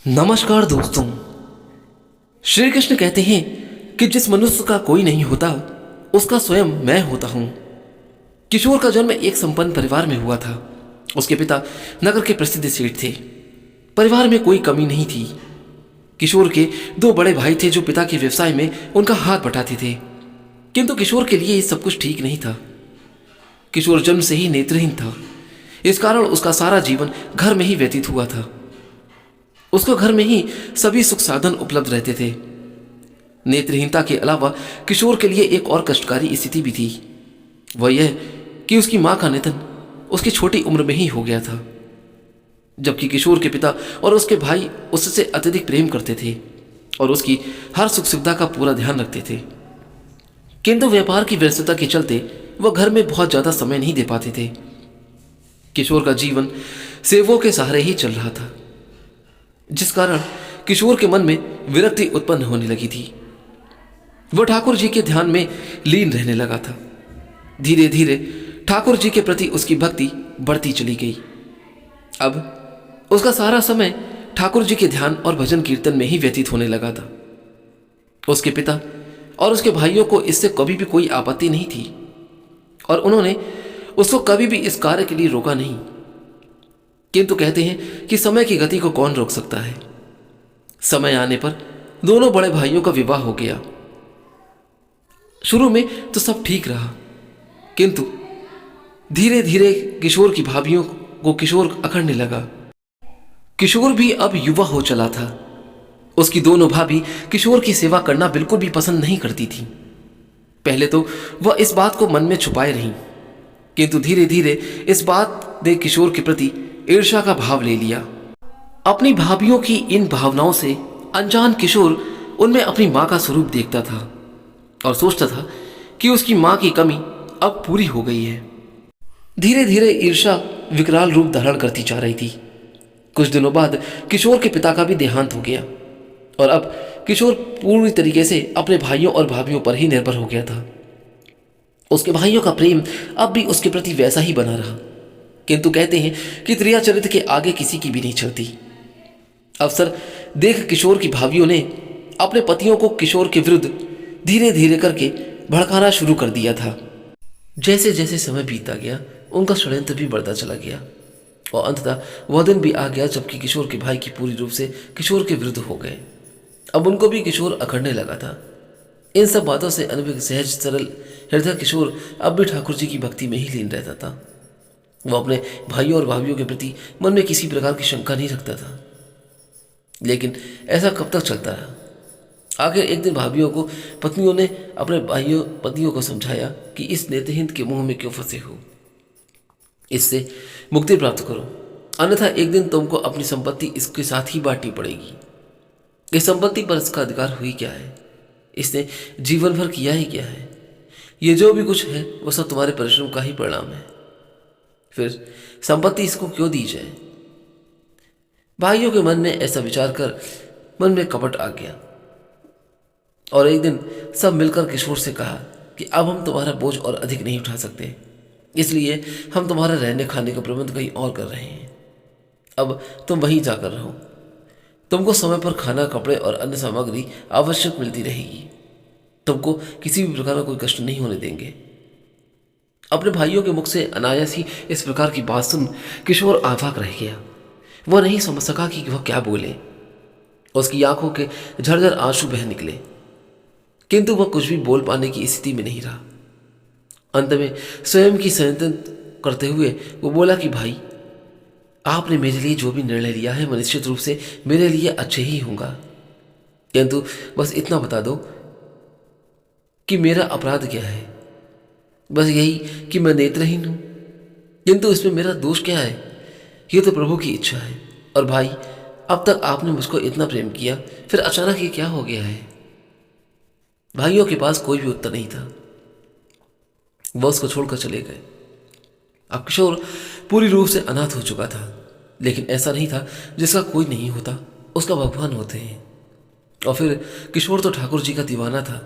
नमस्कार दोस्तों। श्री कृष्ण कहते हैं कि जिस मनुष्य का कोई नहीं होता उसका स्वयं मैं होता हूं। किशोर का जन्म एक संपन्न परिवार में हुआ था। उसके पिता नगर के प्रसिद्ध सेठ थे। परिवार में कोई कमी नहीं थी। किशोर के दो बड़े भाई थे जो पिता के व्यवसाय में उनका हाथ बटाते थे, किंतु किशोर के लिए ये सब कुछ ठीक नहीं था। किशोर जन्म से ही नेत्रहीन था। इस कारण उसका सारा जीवन घर में ही व्यतीत हुआ था। उसको घर में ही सभी सुख साधन उपलब्ध रहते थे। नेत्रहीनता के अलावा किशोर के लिए एक और कष्टकारी स्थिति भी थी। वह यह कि उसकी मां का निधन उसकी छोटी उम्र में ही हो गया था। जबकि किशोर के पिता और उसके भाई उससे अत्यधिक प्रेम करते थे और उसकी हर सुख सुविधा का पूरा ध्यान रखते थे, किंतु व्यापार की व्यस्तता के चलते वह घर में बहुत ज्यादा समय नहीं दे पाते थे। किशोर का जीवन सेवों के सहारे ही चल रहा था, जिस कारण किशोर के मन में विरक्ति उत्पन्न होने लगी थी। वह ठाकुर जी के ध्यान में लीन रहने लगा था। धीरे धीरे ठाकुर जी के प्रति उसकी भक्ति बढ़ती चली गई। अब उसका सारा समय ठाकुर जी के ध्यान और भजन कीर्तन में ही व्यतीत होने लगा था। उसके पिता और उसके भाइयों को इससे कभी भी कोई आपत्ति नहीं थी और उन्होंने उसको कभी भी इस कार्य के लिए रोका नहीं। किंतु कहते हैं कि समय की गति को कौन रोक सकता है। समय आने पर दोनों बड़े भाइयों का विवाह हो गया। शुरू में तो सब ठीक रहा, किंतु धीरे धीरे किशोर की भाभियों को किशोर अखड़ने लगा। किशोर भी अब युवा हो चला था। उसकी दोनों भाभी किशोर की सेवा करना बिल्कुल भी पसंद नहीं करती थी। पहले तो वह इस बात को मन में छुपाए रही, किंतु धीरे धीरे इस बात ने किशोर के प्रति ईर्ष्या का भाव ले लिया। अपनी भाभियों की इन भावनाओं से अनजान किशोर उनमें अपनी मां का स्वरूप देखता था और सोचता था कि उसकी मां की कमी अब पूरी हो गई है। धीरे धीरे ईर्ष्या विकराल रूप धारण करती जा रही थी। कुछ दिनों बाद किशोर के पिता का भी देहांत हो गया और अब किशोर पूरी तरीके से अपने भाइयों और भाभियों पर ही निर्भर हो गया था। उसके भाइयों का प्रेम अब भी उसके प्रति वैसा ही बना रहा, किंतु कहते हैं कि त्रिया चरित्र के आगे किसी की भी नहीं चलती। अवसर देख किशोर की भाभियों ने अपने पतियों को किशोर के विरुद्ध धीरे धीरे करके भड़काना शुरू कर दिया था। जैसे जैसे समय बीतता गया उनका षड्यंत्र भी बढ़ता चला गया और अंततः वह दिन भी आ गया जबकि किशोर के भाई की पूरी रूप से किशोर के विरुद्ध हो गए। अब उनको भी किशोर अखड़ने लगा था। इन सब बातों से अनुभव सहज सरल हृदय किशोर अब भी ठाकुर जी की भक्ति में ही लीन रहता था। वह अपने भाइयों और भाभियों के प्रति मन में किसी प्रकार की शंका नहीं रखता था। लेकिन ऐसा कब तक चलता रहा। आखिर एक दिन भाभियों को पत्नियों ने अपने पतियों को समझाया कि इस नेत्रहीन के मुंह में क्यों फंसे हो, इससे मुक्ति प्राप्त करो, अन्यथा एक दिन तुमको अपनी संपत्ति इसके साथ ही बांटनी पड़ेगी। इस संपत्ति पर इसका अधिकार हुई क्या है, इसने जीवन भर किया ही क्या है, ये जो भी कुछ है वह सब तुम्हारे परिश्रम का ही परिणाम है, फिर संपत्ति इसको क्यों दी जाए। भाइयों के मन में ऐसा विचार कर मन में कपट आ गया और एक दिन सब मिलकर किशोर से कहा कि अब हम तुम्हारा बोझ और अधिक नहीं उठा सकते, इसलिए हम तुम्हारा रहने खाने का प्रबंध कहीं और कर रहे हैं। अब तुम वहीं जाकर रहो। तुमको समय पर खाना, कपड़े और अन्य सामग्री आवश्यक मिलती रहेगी। तुमको किसी भी प्रकार का कोई कष्ट नहीं होने देंगे। अपने भाइयों के मुख से अनायास ही इस प्रकार की बात सुन किशोर आभाग रह गया। वह नहीं समझ सका कि वह क्या बोले। उसकी आंखों के झरझर आंसू बह निकले, किंतु वह कुछ भी बोल पाने की स्थिति में नहीं रहा। अंत में स्वयं की संयंत्रण करते हुए वो बोला कि भाई, आपने मेरे लिए जो भी निर्णय लिया है वह निश्चित रूप से मेरे लिए अच्छे ही होगा, किंतु बस इतना बता दो कि मेरा अपराध क्या है। बस यही कि मैं नेत्रहीन हूं, किंतु इसमें मेरा दोष क्या है, ये तो प्रभु की इच्छा है। और भाई, अब तक आपने मुझको इतना प्रेम किया, फिर अचानक ये क्या हो गया है। भाइयों के पास कोई भी उत्तर नहीं था। वह उसको छोड़कर चले गए। अब किशोर पूरी रूप से अनाथ हो चुका था, लेकिन ऐसा नहीं था जिसका कोई नहीं होता उसका भगवान होते हैं। और फिर किशोर तो ठाकुर जी का दीवाना था,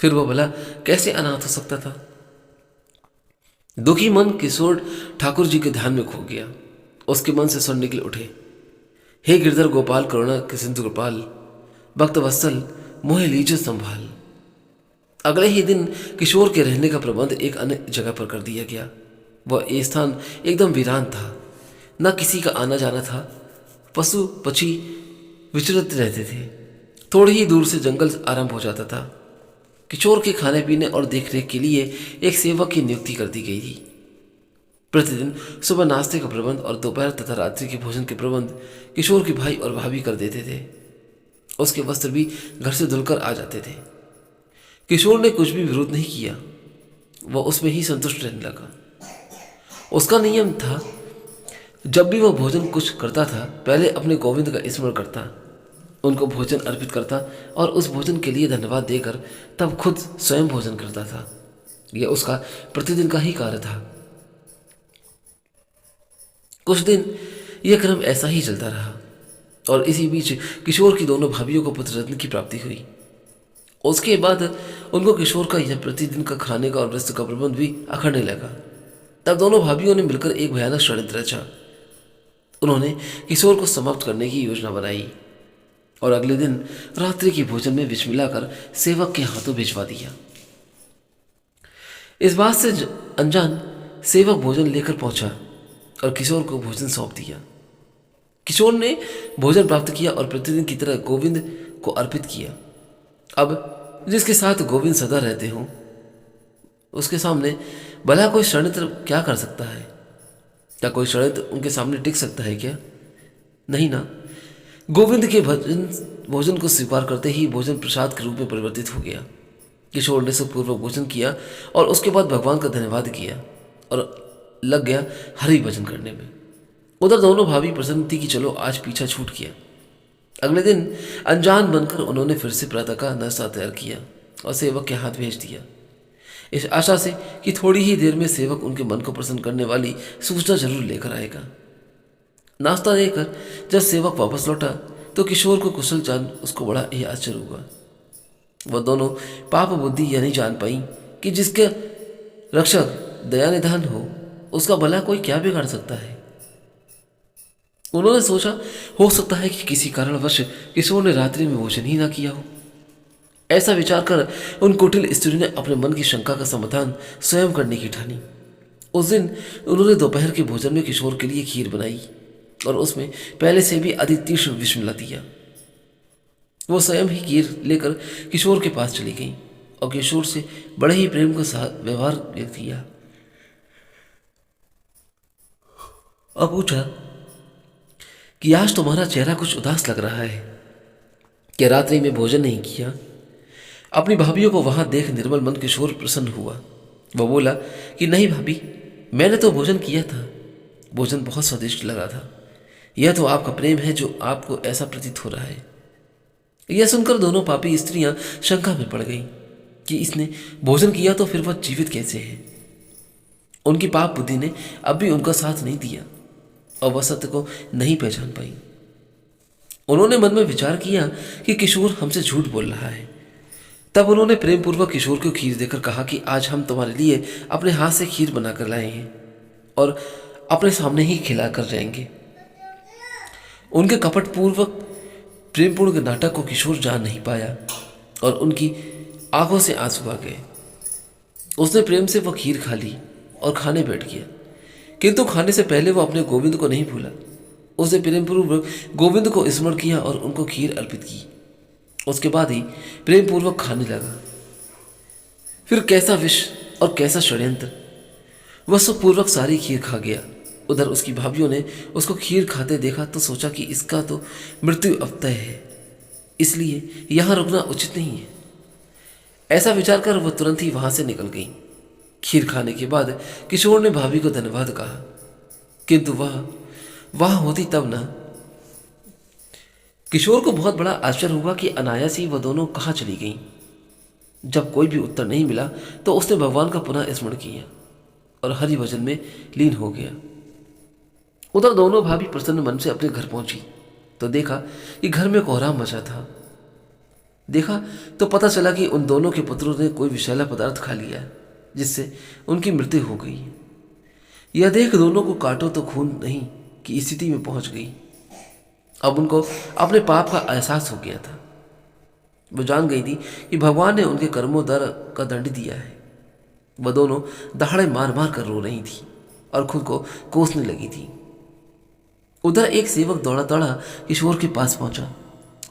फिर वह भला कैसे अनाथ हो सकता था। दुखी मन किशोर ठाकुर जी के ध्यान में खो गया। उसके मन से स्वर निकल उठे, हे गिरधर गोपाल करुणा के सिंधु कृपाल, भक्त वत्सल मोहे लीजिए संभाल। अगले ही दिन किशोर के रहने का प्रबंध एक अन्य जगह पर कर दिया गया। वह ये स्थान एकदम वीरान था, न किसी का आना जाना था। पशु पक्षी विचरते रहते थे। थोड़ी ही दूर से जंगल आरंभ हो जाता था। किशोर के खाने पीने और देखरेख के लिए एक सेवक की नियुक्ति कर दी गई थी। प्रतिदिन सुबह नाश्ते का प्रबंध और दोपहर तथा रात्रि के भोजन के प्रबंध किशोर के भाई और भाभी कर देते थे। उसके वस्त्र भी घर से धुलकर आ जाते थे। किशोर ने कुछ भी विरोध नहीं किया, वह उसमें ही संतुष्ट रहने लगा। उसका नियम था, जब भी वह भोजन कुछ करता था पहले अपने गोविंद का स्मरण करता, उनको भोजन अर्पित करता और उस भोजन के लिए धन्यवाद देकर तब खुद स्वयं भोजन करता था। यह उसका प्रतिदिन का ही कार्य था। कुछ दिन यह क्रम ऐसा ही चलता रहा और इसी बीच किशोर की दोनों भाभियों को पुत्र रत्न की प्राप्ति हुई। उसके बाद उनको किशोर का यह प्रतिदिन का खाने का और वस्त्र का प्रबंध भी अखड़ने लगा। तब दोनों भाभियों ने मिलकर एक भयानक षड्यंत्र रचा। उन्होंने किशोर को समाप्त करने की योजना बनाई और अगले दिन रात्रि के भोजन में विष मिलाकर सेवक के हाथों भिजवा दिया। इस बात से अनजान सेवक भोजन लेकर पहुंचा और किशोर को भोजन सौंप दिया। किशोर ने भोजन प्राप्त किया और प्रतिदिन की तरह गोविंद को अर्पित किया। अब जिसके साथ गोविंद सदा रहते हों, उसके सामने भला कोई षड्यंत्र क्या कर सकता है? क्या कोई षड्यंत्र उनके सामने टिक सकता है क्या? नहीं ना। गोविंद के भोजन को स्वीकार करते ही भोजन प्रसाद के रूप में परिवर्तित हो गया। किशोर ने सुखपूर्वक भोजन किया और उसके बाद भगवान का धन्यवाद किया और लग गया हरि भजन करने में। उधर दोनों भाभी प्रसन्न थी कि चलो आज पीछा छूट गया। अगले दिन अनजान बनकर उन्होंने फिर से प्रातः का नाश्ता तैयार किया और सेवक के हाथ भेज दिया, इस आशा से कि थोड़ी ही देर में सेवक उनके मन को प्रसन्न करने वाली सूचना जरूर लेकर आएगा। नाश्ता देकर जब सेवक वापस लौटा तो किशोर को कुशल जान उसको बड़ा ही आश्चर्य हुआ। वह दोनों पाप बुद्धि यह नहीं जान पाई कि जिसके रक्षक दया निधान उसका भला कोई क्या बिगाड़ सकता है। उन्होंने सोचा, हो सकता है कि किसी कारणवश किशोर ने रात्रि में भोजन ही ना किया हो। ऐसा विचार कर उन कुटिल स्त्री ने अपने मन की शंका का समाधान स्वयं करने की ठानी। उस दिन उन्होंने दोपहर के भोजन में किशोर के लिए खीर बनाई और उसमें पहले से भी अधिक तीक्ष्ण विष मिला दिया। वो स्वयं ही खीर लेकर किशोर के पास चली गई और किशोर से बड़े ही प्रेम के साथ व्यवहार व्यक्त किया और पूछा कि आज तुम्हारा चेहरा कुछ उदास लग रहा है, क्या रात्रि में भोजन नहीं किया? अपनी भाभियों को वहां देख निर्मल मन किशोर प्रसन्न हुआ। वह बोला कि नहीं भाभी, मैंने तो भोजन किया था, भोजन बहुत स्वादिष्ट लगा था। यह तो आपका प्रेम है जो आपको ऐसा प्रतीत हो रहा है। यह सुनकर दोनों पापी स्त्रियां शंका में पड़ गईं कि इसने भोजन किया तो फिर वह जीवित कैसे है। उनकी पाप बुद्धि ने अब भी उनका साथ नहीं दिया और वह सत्य को नहीं पहचान पाई। उन्होंने मन में विचार किया कि किशोर हमसे झूठ बोल रहा है। तब उन्होंने प्रेम पूर्वक किशोर को खीर देकर कहा कि आज हम तुम्हारे लिए अपने हाथ से खीर बनाकर लाए हैं और अपने सामने ही खिलाकर जाएंगे। उनके कपटपूर्वक प्रेमपूर्ण नाटक को किशोर जान नहीं पाया और उनकी आंखों से आंसू आ गए। उसने प्रेम से वह खीर खा ली और खाने बैठ गया, किंतु खाने से पहले वो अपने गोविंद को नहीं भूला। उसने प्रेमपूर्वक गोविंद को स्मरण किया और उनको खीर अर्पित की। उसके बाद ही प्रेमपूर्वक खाने लगा। फिर कैसा विष और कैसा षड्यंत्र! वह सुखपूर्वक सारी खीर खा गया। उधर उसकी भाभियों ने उसको खीर खाते देखा तो सोचा कि इसका तो मृत्यु अब तय है, इसलिए यहां रुकना उचित नहीं है। ऐसा विचार कर वह तुरंत ही वहां से निकल गई। खीर खाने के बाद किशोर ने भाभी को धन्यवाद कहा, किंतु वह वहां होती तब ना। किशोर को बहुत बड़ा आश्चर्य हुआ कि अनायास ही वह दोनों कहाँ चली गईं। जब कोई भी उत्तर नहीं मिला तो उसने भगवान का पुनः स्मरण किया और हरि भजन में लीन हो गया। उधर दोनों भाभी प्रसन्न मन से अपने घर पहुंची तो देखा कि घर में कोहराम मचा था। देखा तो पता चला कि उन दोनों के पुत्रों ने कोई विषैला पदार्थ खा लिया जिससे उनकी मृत्यु हो गई। यह देख दोनों को काटो तो खून नहीं की स्थिति में पहुंच गई। अब उनको अपने पाप का एहसास हो गया था। वो जान गई थी कि भगवान ने उनके कर्मों दर का दंड दिया है। वह दोनों दहाड़े मार मार कर रो रही थी और खुद को कोसने लगी थी। उधर एक सेवक दौड़ा दौड़ा किशोर के पास पहुंचा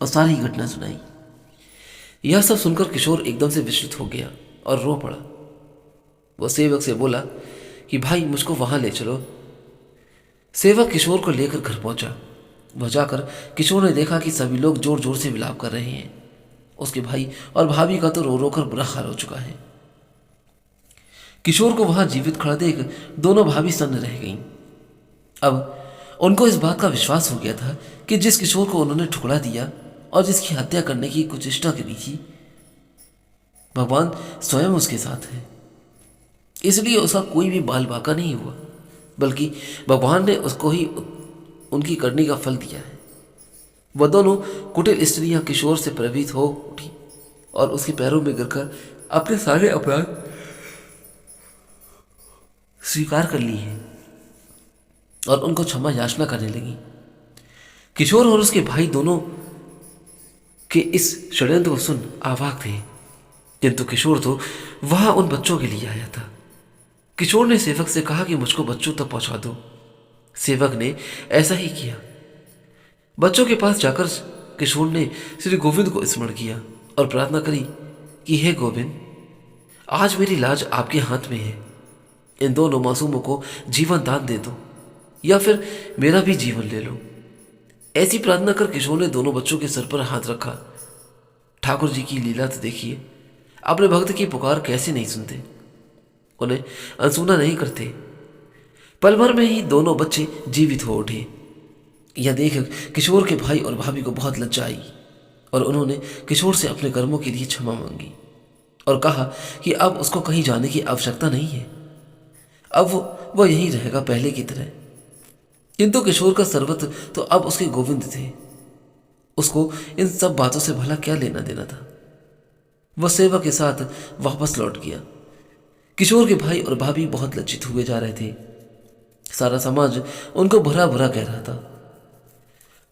और सारी घटना सुनाई। यह सब सुनकर किशोर एकदम से विचलित हो गया और रो पड़ा। वह सेवक से बोला कि भाई मुझको वहां ले चलो। सेवक किशोर को लेकर घर पहुंचा। वह जाकर किशोर ने देखा कि सभी लोग जोर जोर से विलाप कर रहे हैं। उसके भाई और भाभी का तो रो रो कर बुरा हाल हो चुका है। किशोर को वहां जीवित खड़ा देख दोनों भाभी सन्न रह गईं। अब उनको इस बात का विश्वास हो गया था कि जिस किशोर को उन्होंने ठुकरा दिया और जिसकी हत्या करने की कुचेष्टा करी थी, भगवान स्वयं उसके साथ है। इसलिए उसका कोई भी बाल बाका नहीं हुआ, बल्कि भगवान ने उसको ही उनकी करनी का फल दिया है। वह दोनों कुटिल स्त्रियां किशोर से प्रभावित हो उठी और उसके पैरों में गिरकर अपने सारे अपराध स्वीकार कर ली हैं और उनको क्षमा याचना करने लगी। किशोर और उसके भाई दोनों के इस षड्यंत्र को सुन अवाक थे, किंतु किशोर तो वहां उन बच्चों के लिए आया था। किशोर ने सेवक से कहा कि मुझको बच्चों तक पहुंचा दो। सेवक ने ऐसा ही किया। बच्चों के पास जाकर किशोर ने श्री गोविंद को स्मरण किया और प्रार्थना करी कि हे गोविंद, आज मेरी लाज आपके हाथ में है। इन दोनों मासूमों को जीवन दान दे दो या फिर मेरा भी जीवन ले लो। ऐसी प्रार्थना कर किशोर ने दोनों बच्चों के सर पर हाथ रखा। ठाकुर जी की लीला तो देखिए, अपने भक्त की पुकार कैसे नहीं सुनते, उन्हें अनसुना नहीं करते। पल भर में ही दोनों बच्चे जीवित हो उठे। यह देख किशोर के भाई और भाभी को बहुत लज्जा आई और उन्होंने किशोर से अपने कर्मों के लिए क्षमा मांगी और कहा कि अब उसको कहीं जाने की आवश्यकता नहीं है। अब वो यहीं रहेगा पहले की तरह। किंतु किशोर का सर्वत्र तो अब उसके गोविंद थे। उसको इन सब बातों से भला क्या लेना देना था। वह सेवा के साथ वापस लौट गया। किशोर के भाई और भाभी बहुत लज्जित हुए जा रहे थे। सारा समाज उनको बुरा बुरा कह रहा था।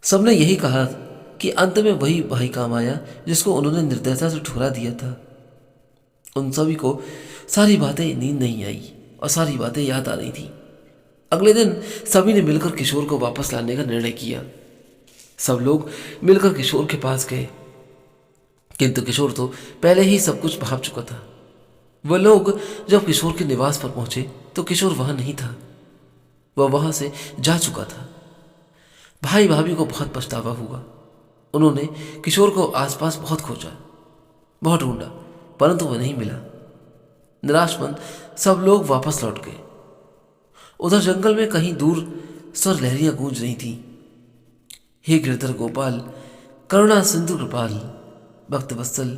सबने यही कहा कि अंत में वही भाई काम आया जिसको उन्होंने निर्दयता से ठुकरा दिया था। उन सभी को सारी बातें नींद नहीं आई और सारी बातें याद आ रही थी। अगले दिन सभी ने मिलकर किशोर को वापस लाने का निर्णय किया। सब लोग मिलकर किशोर के पास गए, किंतु किशोर तो पहले ही सब कुछ भाप चुका था। वह लोग जब किशोर के निवास पर पहुंचे तो किशोर वहां नहीं था। वह वहां से जा चुका था। भाई भाभी को बहुत पछतावा हुआ। उन्होंने किशोर को आसपास बहुत खोजा, बहुत ढूंढा, परंतु वह नहीं मिला। निराशमंद सब लोग वापस लौट गए। उधर जंगल में कहीं दूर स्वर लहरियां गूंज रही थी। हे गिरधर गोपाल, करुणा सिंधु कृपाल, भक्त वत्सल,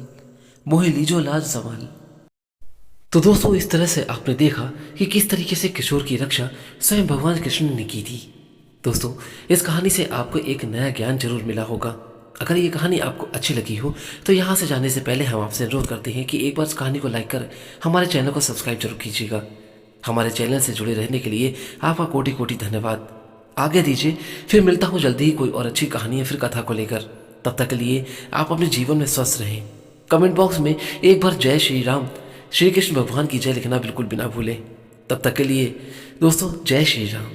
मोहे लीजो लाज संभाल। तो दोस्तों, इस तरह से आपने देखा कि किस तरीके से किशोर की रक्षा स्वयं भगवान कृष्ण ने की थी। दोस्तों, इस कहानी से आपको एक नया ज्ञान जरूर मिला होगा। अगर ये कहानी आपको अच्छी लगी हो तो यहाँ से जाने से पहले हम आपसे अनुरोध करते हैं कि एक बार इस कहानी को लाइक कर हमारे चैनल को सब्सक्राइब जरूर कीजिएगा। हमारे चैनल से जुड़े रहने के लिए आपका कोटि कोटि धन्यवाद। आगे दीजिए, फिर मिलता हूँ जल्दी ही कोई और अच्छी कहानी या फिर कथा को लेकर। तब तक के लिए आप अपने जीवन में स्वस्थ रहें। कमेंट बॉक्स में एक बार जय श्री राम, श्री कृष्ण भगवान की जय लिखना बिल्कुल बिना भूलें। तब तक के लिए दोस्तों, जय श्री राम।